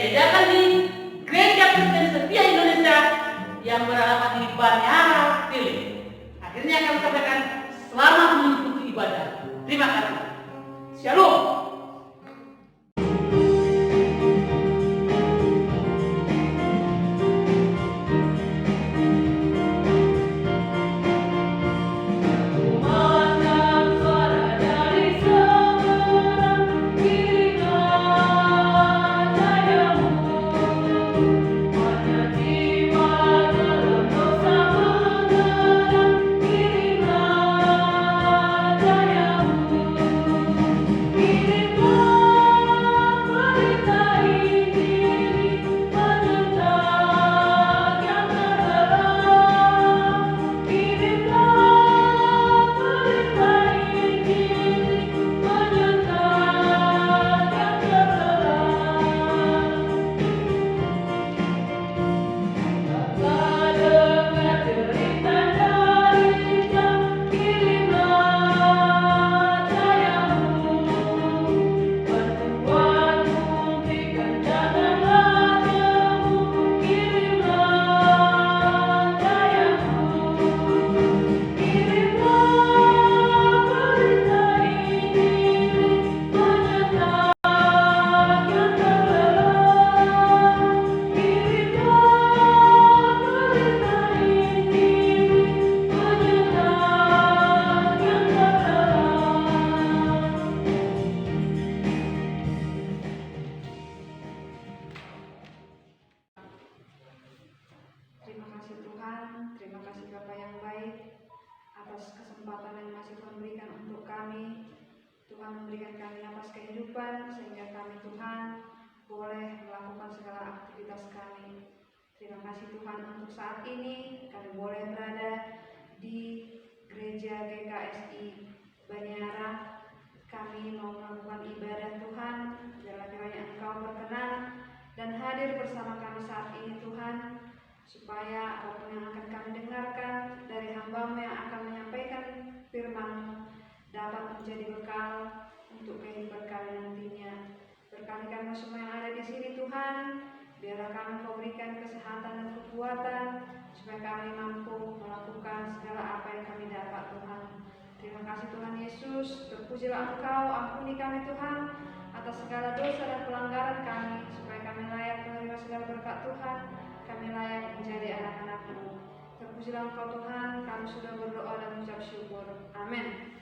diadakan di Gereja Kristen Setia Indonesia yang beralamat di Banyara, Pilih. Akhirnya kami sampaikan selamat mengikuti ibadah. Terima kasih. Shalom. Sehingga kami Tuhan boleh melakukan segala aktivitas kami. Terima kasih Tuhan untuk saat ini kami boleh berada di Gereja GKSI Banyara. Kami mau melakukan ibadah Tuhan, biarlah kiranya Engkau berkenan dan hadir bersama kami saat ini Tuhan, supaya apapun yang akan kami dengarkan dari hamba-Mu yang akan menyampaikan firman-Mu dapat menjadi bekal untuk kehidupan kami nantinya. Berkati kami semua yang ada di sini Tuhan, biarlah kami Kau berikan kesehatan dan kekuatan supaya kami mampu melakukan segala apa yang kami dapat Tuhan. Terima kasih Tuhan Yesus, terpujilah Engkau, ampuni kami Tuhan atas segala dosa dan pelanggaran kami, supaya kami layak menerima segala berkat Tuhan, kami layak menjadi anak-anak-Mu. Terpujilah Engkau Tuhan, kami sudah berdoa dan mengucap syukur. Amin.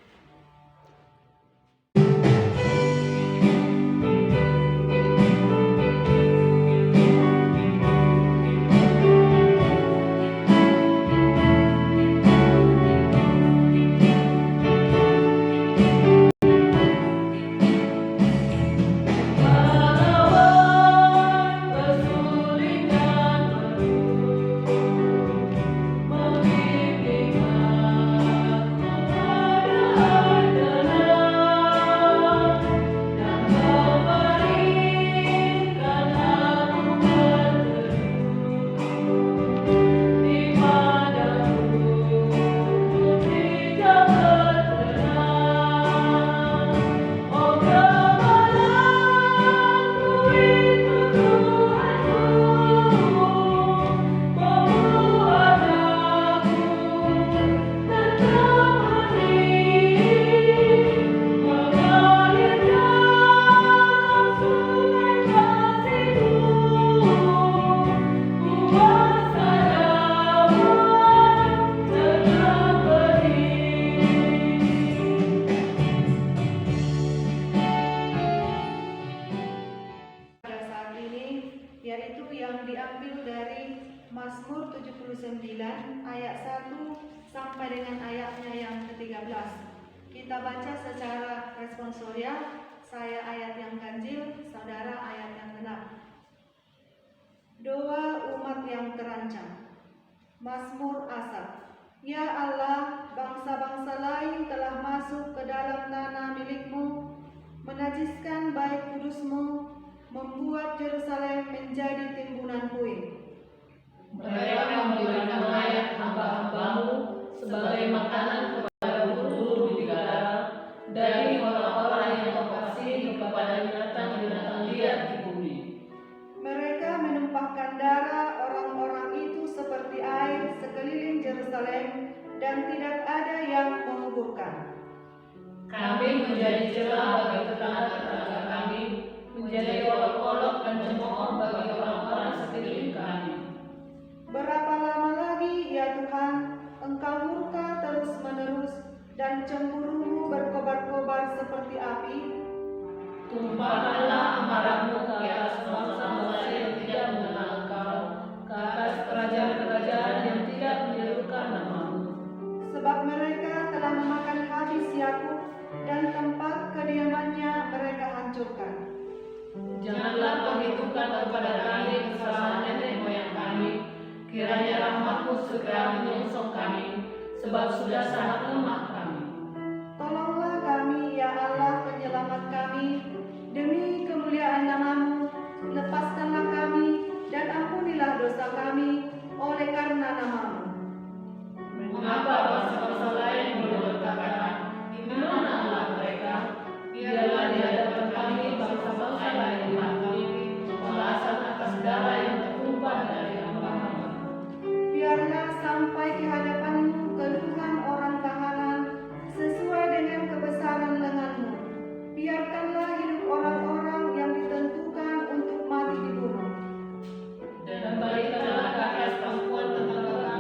Mazmur 79 ayat 1 sampai dengan ayatnya yang ke-13. Kita baca secara responsorial, saya ayat yang ganjil, saudara ayat yang genap. Doa umat yang terancam. Mazmur Asaf. Ya Allah, bangsa-bangsa lain telah masuk ke dalam tanah milik-Mu, menajiskan bait kudus-Mu, membuat Yerusalem menjadi timbunan puing. Mereka memberikan mayat hamba-hamba-Mu sebagai makanan kepada burung-burung di udara, dari orang-orang yang Kau kasihi kepada binatang-binatang liar di bumi. kiranya rahmat-Mu segera menyongsong kami, sebab sudah sangat lemah kami. Tolonglah kami, ya Allah penyelamat kami, demi kemuliaan nama-Mu, lepaskanlah kami dan ampunilah dosa kami oleh karena nama-Mu. Mengapa bangsa-bangsa lain boleh berkata, di mana Allah mereka? Biarlah di hadapan kami bangsa-bangsa lain mengakui pembalasan atas darah yang tertumpah dari hamba-Hamba. Biarlah sampai di hadapan-Mu keluhan orang tahanan sesuai dengan kebesaran lengan-Mu. Biarkanlah hidup orang-orang yang ditentukan untuk mati dibunuh. Dan balikanlah ke atas pangkuan tetangga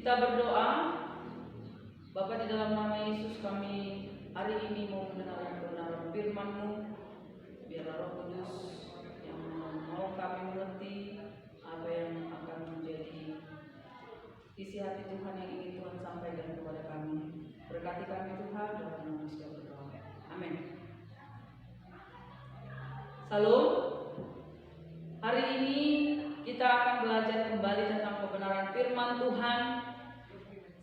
Kita berdoa. Bapa, di dalam nama Yesus kami hari ini mau mendengarkan kebenaran firman-Mu. Biarlah Roh Kudus yang mau kami mengerti apa yang akan menjadi isi hati Tuhan yang ingin Tuhan sampaikan kepada kami. Berkati kami Tuhan, dalam nama Yesus kami berdoa. Amin. Salam. Hari ini kita akan belajar kembali tentang kebenaran firman Tuhan.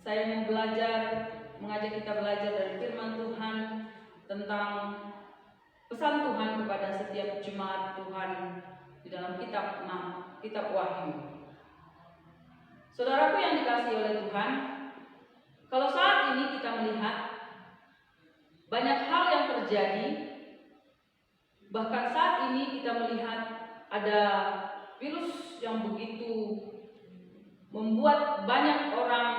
Saya mau mengajak kita belajar dari firman Tuhan tentang pesan Tuhan kepada setiap jemaat Tuhan di dalam kitab Wahyu. Saudaraku yang dikasihi oleh Tuhan, kalau saat ini kita melihat banyak hal yang terjadi, bahkan saat ini kita melihat ada virus yang begitu membuat banyak orang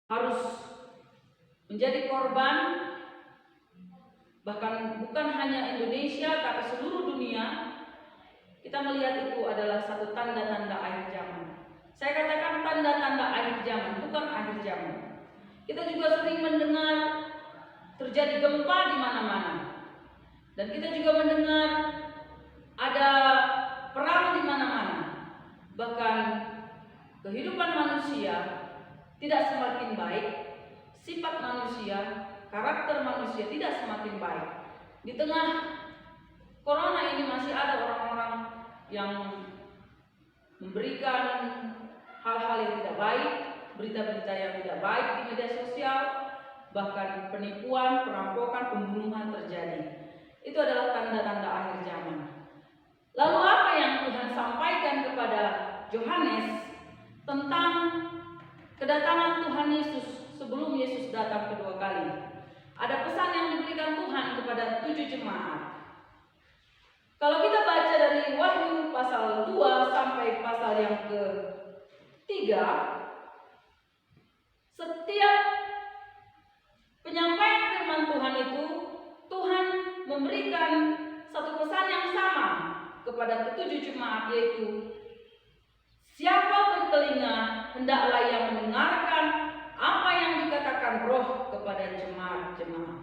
harus menjadi korban, bahkan bukan hanya Indonesia tapi seluruh dunia. Kita melihat itu adalah satu tanda-tanda akhir zaman. Saya katakan tanda-tanda akhir zaman, bukan akhir zaman. Kita juga sering mendengar terjadi gempa di mana-mana, dan kita juga mendengar ada perang di mana-mana. Bahkan kehidupan manusia tidak semakin baik, sifat manusia, karakter manusia tidak semakin baik. Di tengah corona ini masih ada orang-orang yang memberikan hal-hal yang tidak baik, berita-berita yang tidak baik di media sosial, bahkan penipuan, perampokan, pembunuhan terjadi. Itu adalah tanda-tanda akhir zaman. Lalu apa yang Tuhan sampaikan kepada Yohanes tentang kedatangan Tuhan Yesus sebelum Yesus datang kedua kali? Ada pesan yang diberikan Tuhan kepada 7 jemaat. Kalau kita baca dari Wahyu pasal 2 sampai pasal yang ke-3, setiap penyampaian firman Tuhan itu, Tuhan memberikan satu pesan yang sama kepada ke-7 jemaat, yaitu siapa bertelinga hendaklah yang mendengarkan apa yang dikatakan Roh kepada jemaat-jemaat.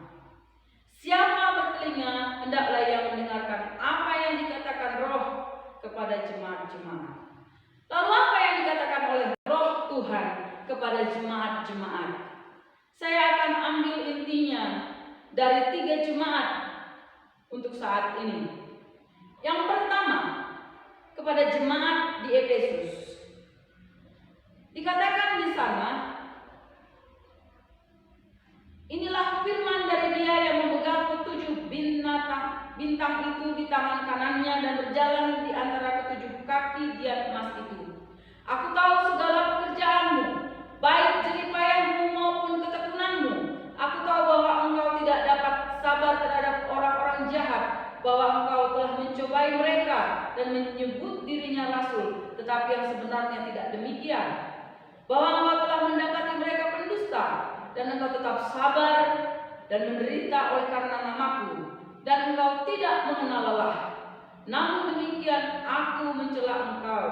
Siapa bertelinga hendaklah yang mendengarkan apa yang dikatakan Roh kepada jemaat-jemaat. Lalu apa yang dikatakan oleh Roh Tuhan kepada jemaat-jemaat? Saya akan ambil intinya dari 3 jemaat untuk saat ini. Yang pertama, kepada jemaat di Efesus. Dikatakan di sana, inilah firman dari Dia yang memegang ke-7 bintang itu di tangan kanannya dan berjalan di antara ke-7 kaki dian emas itu. Aku tahu segala pekerjaanmu, baik jeripayahmu maupun ketekunanmu. Aku tahu bahwa engkau tidak dapat sabar terhadap orang-orang jahat, bahwa engkau telah mencobai mereka dan menyebut dirinya rasul, tetapi yang sebenarnya tidak demikian. Bahwa engkau telah mendapati mereka pendusta, dan engkau tetap sabar dan menderita oleh karena namaku, dan engkau tidak mengenal lelah. Namun demikian aku mencela engkau,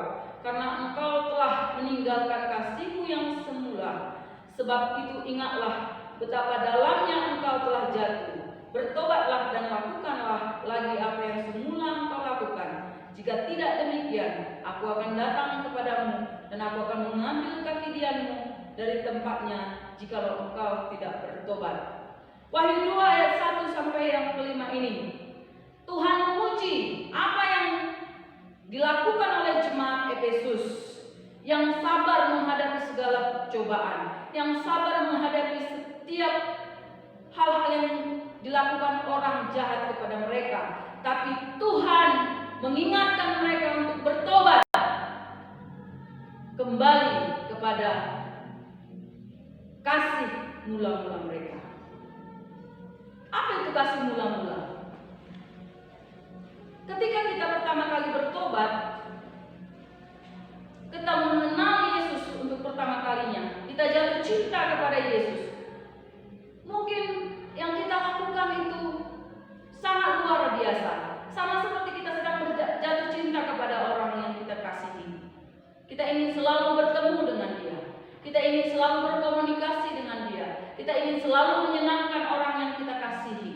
karena engkau telah meninggalkan kasihmu yang semula. Sebab itu ingatlah betapa dalamnya engkau telah jatuh. Bertobatlah dan lakukanlah lagi apa yang semula engkau lakukan. Jika tidak demikian, aku akan datang kepadamu dan aku akan mengambil kaki dianmu dari tempatnya jikalau engkau tidak bertobat. Wahyu 2 ayat 1 sampai yang kelima ini. Tuhan memuji apa yang dilakukan oleh jemaat Efesus yang sabar menghadapi segala cobaan, yang sabar menghadapi setiap hal-hal yang dilakukan orang jahat kepada mereka. Tapi Tuhan mengingatkan mereka untuk bertobat kembali kepada kasih mula-mula mereka. Apa itu kasih mula-mula? Ketika kita pertama kali bertobat, kita mengenal Yesus untuk pertama kalinya, kita jatuh cinta kepada Yesus. Mungkin yang kita lakukan itu sangat luar biasa, sama seperti kita sedang jatuh cinta kepada orang yang kita kasihi. Kita ingin selalu bertemu dengan dia, kita ingin selalu berkomunikasi dengan dia, kita ingin selalu menyenangkan orang yang kita kasihi.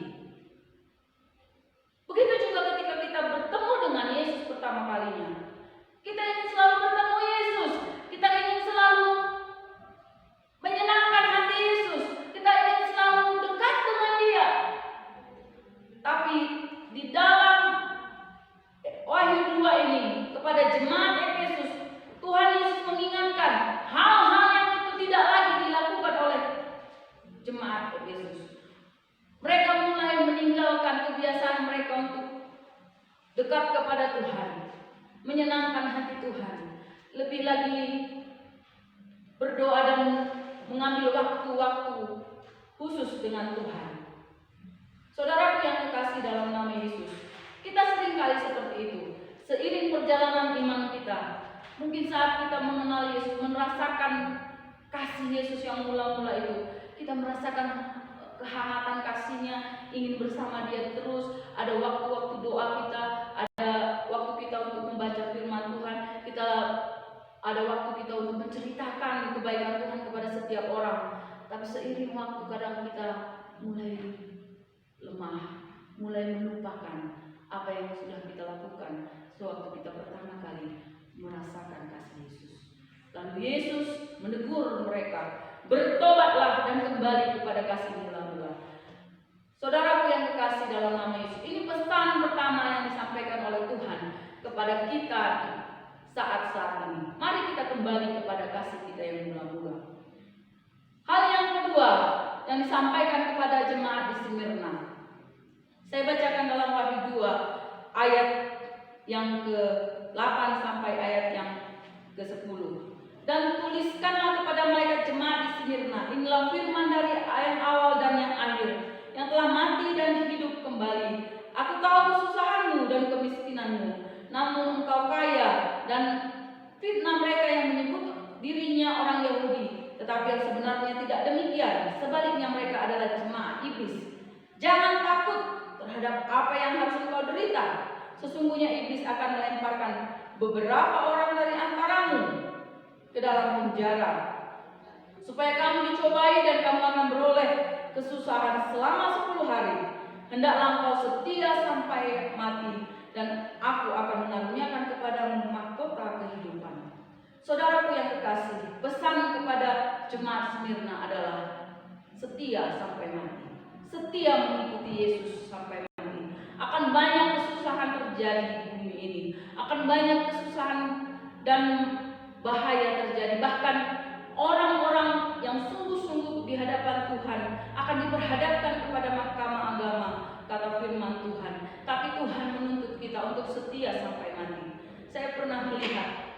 Begitu juga ketika kita bertemu dengan Yesus pertama kalinya, kita ingin selalu bertemu Yesus, kita ingin selalu menyenangkan hati Yesus, kita ingin selalu dekat dengan dia. Tapi di dalam Wahyu 2 ini kepada jemaat Efesus, Tuhan Yesus mengingatkan hal-hal yang itu tidak lagi dilakukan oleh jemaat Efesus. Mereka mulai meninggalkan kebiasaan mereka untuk dekat kepada Tuhan, menyenangkan hati Tuhan, lebih lagi berdoa dan mengambil waktu-waktu khusus dengan Tuhan. Saudaraku yang kekasih dalam nama Yesus, kita seringkali seperti itu. Seiring perjalanan iman kita, mungkin saat kita mengenal Yesus, merasakan kasih Yesus yang mula-mula itu, kita merasakan kehangatan kasih-Nya, ingin bersama Dia terus. Ada waktu-waktu doa kita, ada waktu kita untuk membaca firman Tuhan, kita ada waktu kita untuk menceritakan kebaikan Tuhan kepada setiap orang. Tapi seiring waktu kadang kita mulai lemah, mulai melupakan apa yang sudah kita lakukan sewaktu kita pertama kali merasakan kasih Yesus. Lalu Yesus menegur mereka, bertobatlah dan kembali kepada kasih mula-mula. Saudaraku yang kekasih dalam nama Yesus, ini pesan pertama yang disampaikan oleh Tuhan kepada kita saat-saat ini. Mari kita kembali kepada kasih kita yang mula-mula. Hal yang kedua yang disampaikan kepada jemaat di Smyrna, saya bacakan dalam Wahyu 2 ayat yang ke-8 sampai ayat yang ke-10. Dan tuliskanlah kepada malaikat jemaat di Smyrna, inilah firman dari ayat awal dan yang akhir, yang telah mati dan hidup kembali. Aku tahu kesusahanmu dan kemiskinanmu, namun engkau kaya, dan fitnah mereka yang menyebut dirinya orang Yahudi, tetapi yang sebenarnya tidak demikian. Sebaliknya mereka adalah jemaat iblis. Jangan takut terhadap apa yang harus engkau derita. Sesungguhnya iblis akan melemparkan beberapa orang dari antaramu ke dalam penjara, supaya kamu dicobai dan kamu akan beroleh kesusahan selama 10 hari. Hendaklah engkau setia sampai mati, dan aku akan mengaruniakan kepadamu mahkota kehidupan. Saudaraku yang kekasih, pesan kepada jemaat Smyrna adalah setia sampai mati, setia mengikuti Yesus sampai mati. Akan banyak kesusahan terjadi di bumi ini, akan banyak kesusahan dan bahaya terjadi. Bahkan orang-orang yang sungguh-sungguh di hadapan Tuhan akan diperhadapkan kepada mahkamah agama, kata firman Tuhan. Tapi Tuhan menuntut kita untuk setia sampai mati. Saya pernah melihat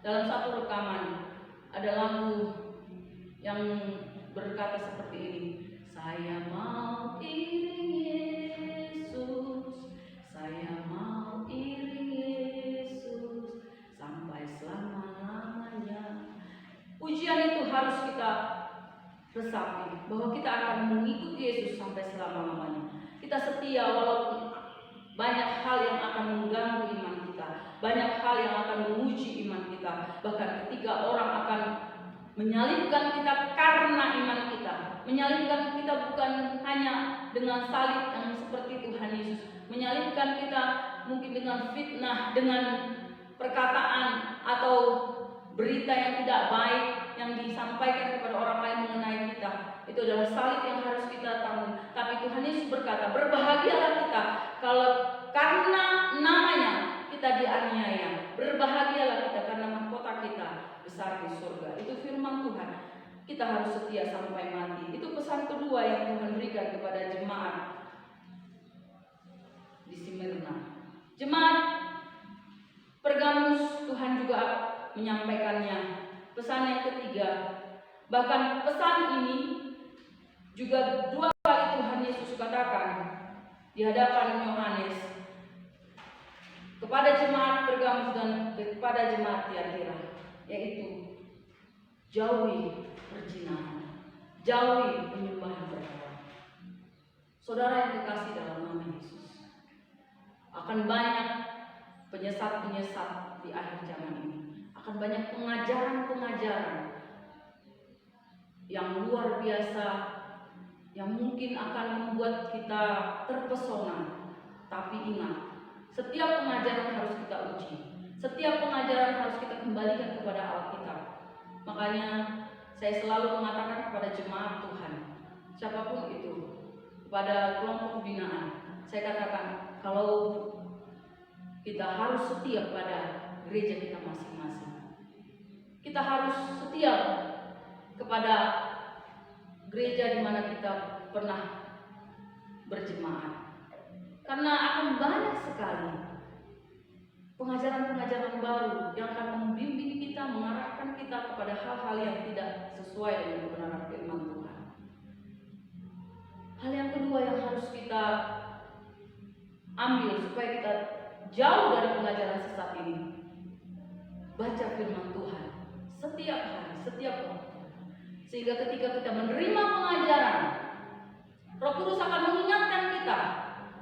dalam satu rekaman ada lagu yang berkata seperti ini, saya mau iring Yesus, saya mau iring Yesus sampai selama-lamanya. Pujian itu harus kita resapi, bahwa kita akan mengikuti Yesus sampai selama-lamanya. Kita setia walaupun banyak hal yang akan mengganggu iman kita, banyak hal yang akan menguji iman kita. Bahkan ketika orang akan menyalibkan kita karena iman kita, menyalibkan kita bukan hanya dengan salib yang seperti Tuhan Yesus, menyalibkan kita mungkin dengan fitnah, dengan perkataan atau berita yang tidak baik yang disampaikan kepada orang lain mengenai kita. Itu adalah salib yang harus kita tanggung. Tapi Tuhan Yesus berkata, berbahagialah kita kalau karena namanya kita dianiaya. Berbahagialah kita karena mahkota kita besar di surga. Itu firman Tuhan. Kita harus setia sampai mati. Itu pesan kedua yang Tuhan berikan kepada jemaat di Smyrna. Jemaat Pergamus, Tuhan juga menyampaikannya. Pesan yang ketiga, bahkan pesan ini juga 2 kali Tuhan Yesus katakan di hadapan Yohanes kepada jemaat Pergamus dan kepada jemaat Tiatira, yaitu jauhi perzinahan, jauhi penyembahan berhala. Saudara yang kekasih dalam nama Yesus, akan banyak penyesat-penyesat di akhir zaman ini. Akan banyak pengajaran-pengajaran yang luar biasa yang mungkin akan membuat kita terpesona. Tapi ingat, setiap pengajaran harus kita uji. Setiap pengajaran harus kita kembalikan kepada Alkitab. Makanya saya selalu mengatakan kepada jemaat Tuhan, siapapun itu, kepada kelompok binaan, saya katakan kalau kita harus setia pada gereja kita masing-masing. Kita harus setia kepada gereja di mana kita pernah berjemaat. Karena akan banyak sekali pengajaran-pengajaran baru yang akan membimbing kita, mengarahkan kita kepada hal-hal yang tidak sesuai dengan kebenaran firman Tuhan. Hal yang kedua yang harus kita ambil supaya kita jauh dari pengajaran sesat ini, baca firman Tuhan setiap hari, setiap waktu. Sehingga ketika kita menerima pengajaran, Roh Kudus akan mengingatkan kita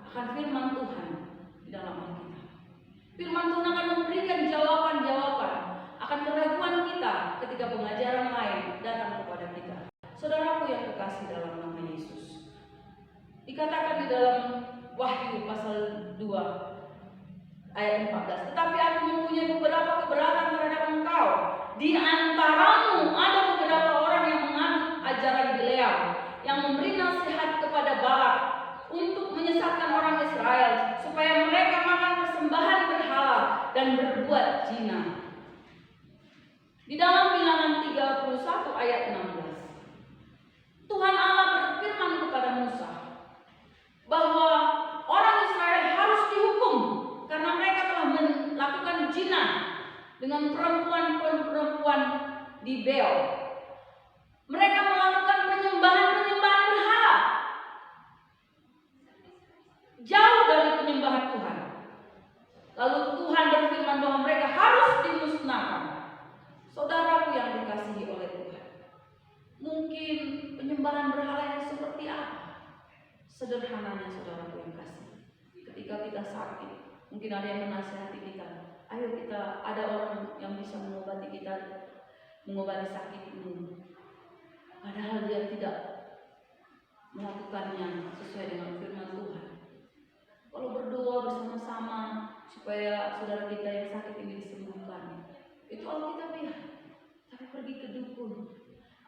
akan firman Tuhan di dalam Alkitab. Firman Tuhan akan memberikan jawaban-jawaban akan keraguan kita ketika pengajaran lain datang kepada kita. Saudaraku yang kekasih dalam nama Yesus, dikatakan di dalam Wahyu pasal 2 ayat 14, tetapi aku mempunyai beberapa keberatan terhadap engkau. Di antaramu ada beberapa orang yang menganut ajaran Bileam, yang memberi nasihat kepada Balak untuk menyesatkan orang Israel supaya mereka makan persembahan berhala dan berbuat zina. Di dalam Bilangan 31 ayat 16, Tuhan Allah berfirman kepada Musa bahwa orang Israel harus dihukum karena mereka telah melakukan zina dengan perempuan-perempuan di Beol. Mereka melakukan penyembahan-penyembahan berhala, jauh dari penyembahan Tuhan. Lalu Tuhan berfirman bahwa mereka harus dimusnahkan. Saudaraku yang dikasihi oleh Tuhan, mungkin penyembahan berhala yang seperti apa? Sederhananya saudaraku yang kasih, ketika kita sakit, mungkin ada yang menasihati kita, ayo kita, ada orang yang bisa mengobati kita, mengobati sakitmu. Padahal dia tidak melakukannya sesuai dengan firman Tuhan. Kalau berdoa bersama-sama supaya saudara kita yang sakit ini disembuhkan, itu Alkitabiah. Tapi pergi ke dukun,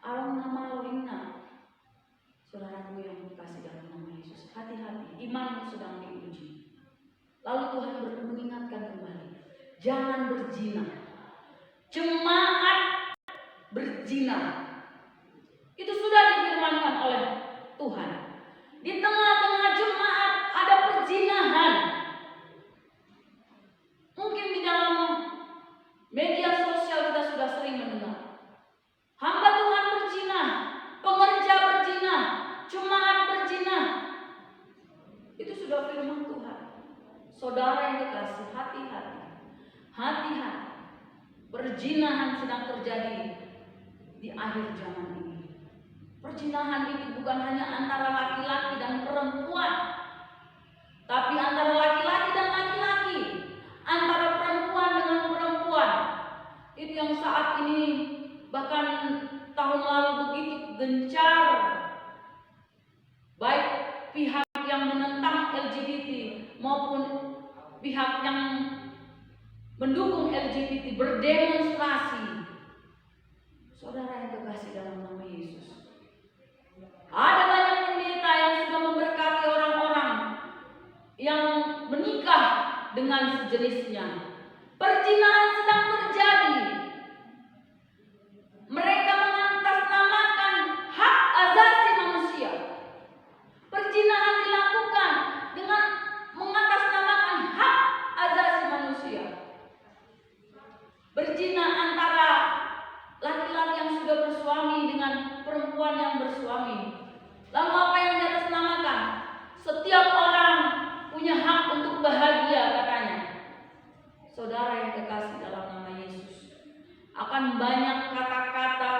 alam nama lina. Saudaraku yang dikasih dalam nama Yesus, hati-hati, imanmu sedang diuji. Lalu Tuhan mengingatkan kembali, jangan berzina. Jemaat berzina, itu sudah difirmankan oleh Tuhan. Di tengah-tengah jemaat ada perzinahan. Mungkin di dalam media sosial kita sudah sering mendengar, hamba Tuhan berzina, pengerja berzina, jemaat berzina. Itu sudah firman Tuhan. Saudara yang kekasih, hati-hati. Hati-hati. Perzinahan sedang terjadi di akhir zaman ini. Perzinahan ini bukan hanya antara laki-laki dan perempuan, tapi antara laki-laki dan laki-laki, antara perempuan dengan perempuan. Itu yang saat ini bahkan tahun lalu begitu gencar, baik pihak yang menentang LGBT maupun pihak yang mendukung LGBT berdemonstrasi. Saudara yang terkasih dalam nama Yesus, ada banyak pendeta yang sudah memberkati orang-orang yang menikah dengan sejenisnya. Perzinahan sedang terjadi. Mereka mengatasnamakan hak asasi manusia. Perzinahan dilakukan dengan mengatasnamakan hak asasi manusia. Berzina antara laki-laki yang sudah bersuami dengan perempuan yang bersuami. Lalu apa yang diatasnamakan? Setiap orang punya hak untuk bahagia, katanya. Saudara yang terkasih dalam nama Yesus, akan banyak kata-kata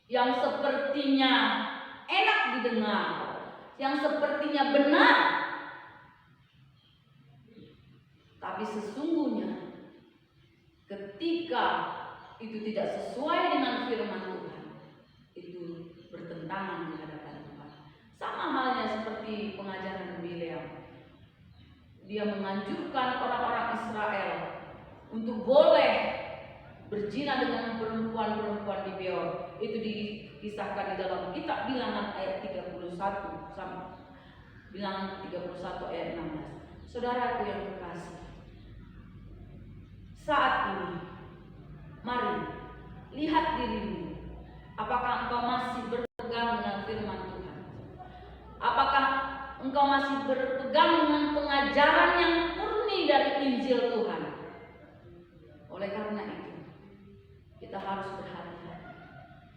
yang sepertinya enak didengar, yang sepertinya benar, tapi sesungguhnya ketika itu tidak sesuai dengan firman Tuhan, itu bertentangan di hadapan Tuhan. Sama halnya seperti pengajaran Bileam. Dia menganjurkan orang-orang Israel untuk boleh berzina dengan perempuan-perempuan di Beor. Itu dikisahkan di dalam kitab Bilangan ayat 31 sampai Bilangan 31 ayat 16. Saudaraku yang terkasih, saat ini mari lihat dirimu. Apakah engkau masih berpegang dengan firman Tuhan? Apakah engkau masih berpegang dengan pengajaran yang murni dari Injil Tuhan? Oleh karena itu, kita harus berhati-hati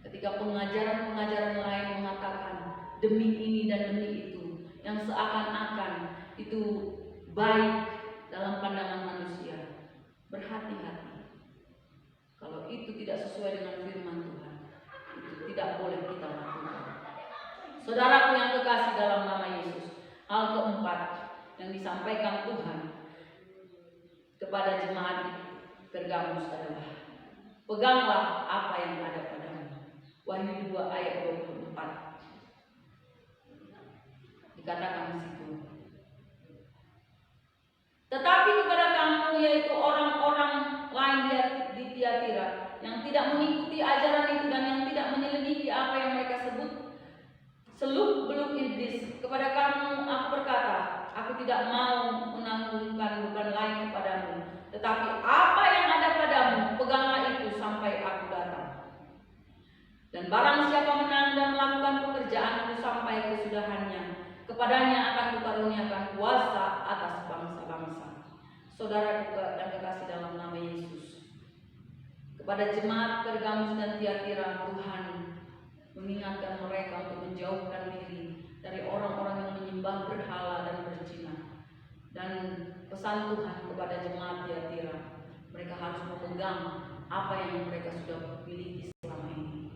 ketika pengajaran-pengajaran lain mengatakan demi ini dan demi itu, yang seakan-akan itu baik dalam pandangan manusia. Berhati-hati. Kalau itu tidak sesuai dengan firman Tuhan, itu tidak boleh kita lakukan. Saudaraku yang terkasih dalam nama Yesus, hal keempat yang disampaikan Tuhan kepada jemaat di Pergamus adalah peganglah apa yang ada padamu. Wahyu 2 ayat 24 dikatakan di situ. Tetapi kepada kamu, yaitu orang-orang lain di Tiatira yang tidak mengikuti ajaran itu dan yang tidak menyelidiki apa yang mereka sebut seluk-beluk iblis, kepada kamu aku berkata, aku tidak mau menanggungkan beban lain kepadamu, tetapi apa yang ada padamu, peganglah itu sampai aku datang. Dan barang siapa menang dan melakukan pekerjaanku sampai kesudahannya, kepadanya akan kukaruniakan kuasa atas bangsa-bangsa. Saudara yang terkasih dalam nama Yesus, kepada jemaat Pergamus dan Tiatira, Tuhan mengingatkan mereka untuk menjauhkan diri dari orang-orang yang menyembah berhala dan berzina. Dan pesan Tuhan kepada jemaat Tiatira, mereka harus memegang apa yang mereka sudah miliki selama ini.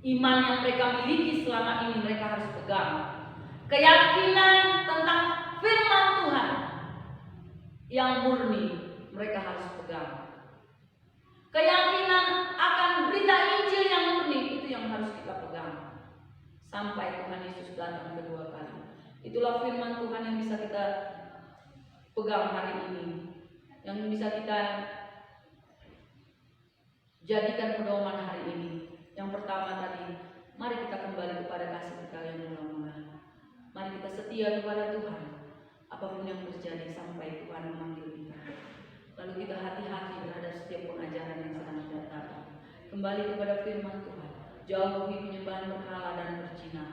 Iman yang mereka miliki selama ini mereka harus pegang. Keyakinan tentang firman Tuhan yang murni mereka harus pegang. Keyakinan akan berita Injil yang murni itu yang harus kita pegang sampai Tuhan Yesus datang kedua kali. Itulah firman Tuhan yang bisa kita pegang hari ini, yang bisa kita jadikan pedoman hari ini. Yang pertama tadi, mari kita kembali kepada kasih kita yang mula-mula. Mari kita setia kepada Tuhan apapun yang terjadi sampai Tuhan memanggil kita. Lalu kita hati-hati terhadap setiap pengajaran yang sedang datang. Kembali kepada firman Tuhan, jauhi penyembahan berhala dan berzina,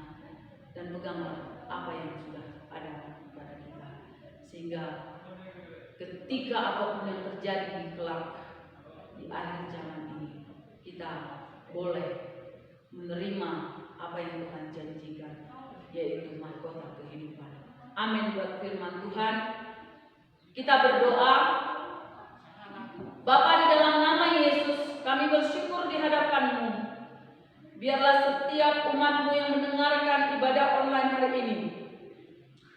dan peganglah apa yang sudah ada pada kita, sehingga ketika apapun yang terjadi di kelak di akhir zaman ini, kita boleh menerima apa yang Tuhan janjikan, yaitu mahkota kehidupan. Amin buat firman Tuhan. Kita berdoa. Bapa, di dalam nama Yesus, kami bersyukur di hadapan-Mu. Biarlah setiap umat-Mu yang mendengarkan ibadah online hari ini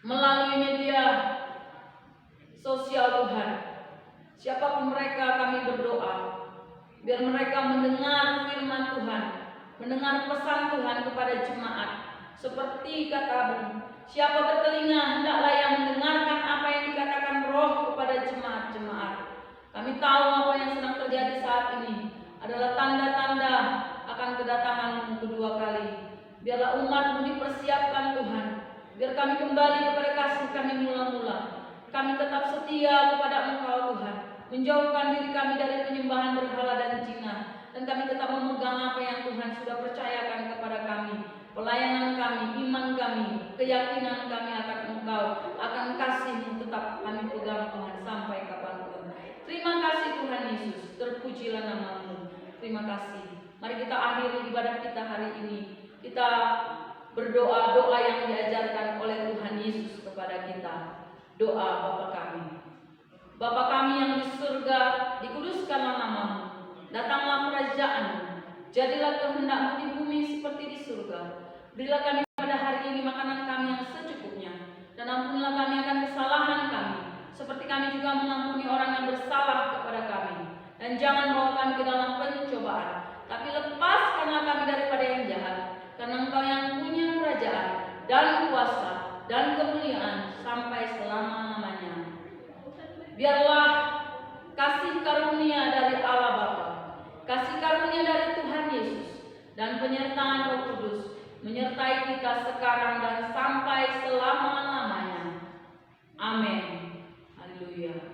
melalui media sosial Tuhan, siapapun mereka, kami berdoa biar mereka mendengar firman Tuhan, mendengar pesan Tuhan kepada jemaat. Seperti kata siapa bertelinga hendaklah yang mendengarkan apa yang dikatakan Roh kepada jemaat-jemaat. Kami tahu apa yang sedang terjadi saat ini adalah tanda-tanda akan kedatangan-Mu kedua kali. Biarlah umat-Mu dipersiapkan Tuhan, biar kami kembali kepada kasih kami mula-mula. Kami tetap setia kepada Engkau Tuhan, menjauhkan diri kami dari penyembahan berhala dan zina, dan kami tetap memegang apa yang Tuhan sudah percayakan kepada kami. Pelayanan kami, iman kami, keyakinan kami akan Engkau, akan kasih-Mu tetap kami pegang Tuhan sampai kapanpun. Terima kasih Tuhan Yesus, terpujilah nama-Mu. Terima kasih. Mari kita akhiri ibadah kita hari ini. Kita berdoa doa yang diajarkan oleh Tuhan Yesus kepada kita. Doa Bapa kami. Bapa kami yang di surga, dikuduskanlah nama-Mu. Datanglah kerajaan-Mu. Jadilah kehendak-Mu di bumi seperti di surga. Berilah kami pada hari ini makanan kami yang secukupnya. Dan ampunilah kami akan kesalahan kami, seperti kami juga mengampuni orang yang bersalah kepada kami. Dan jangan bawa kami ke dalam pencobaan, tapi lepaskanlah kami daripada yang jahat. Karena Engkau yang punya kerajaan dan kuasa dan kemuliaan sampai selama-lamanya. Biarlah kasih karunia dari Allah Bapa, kasih karunia dari Tuhan Yesus, dan penyertaan Roh Kudus menyertai kita sekarang dan sampai selama-lamanya. Amin. Haleluya.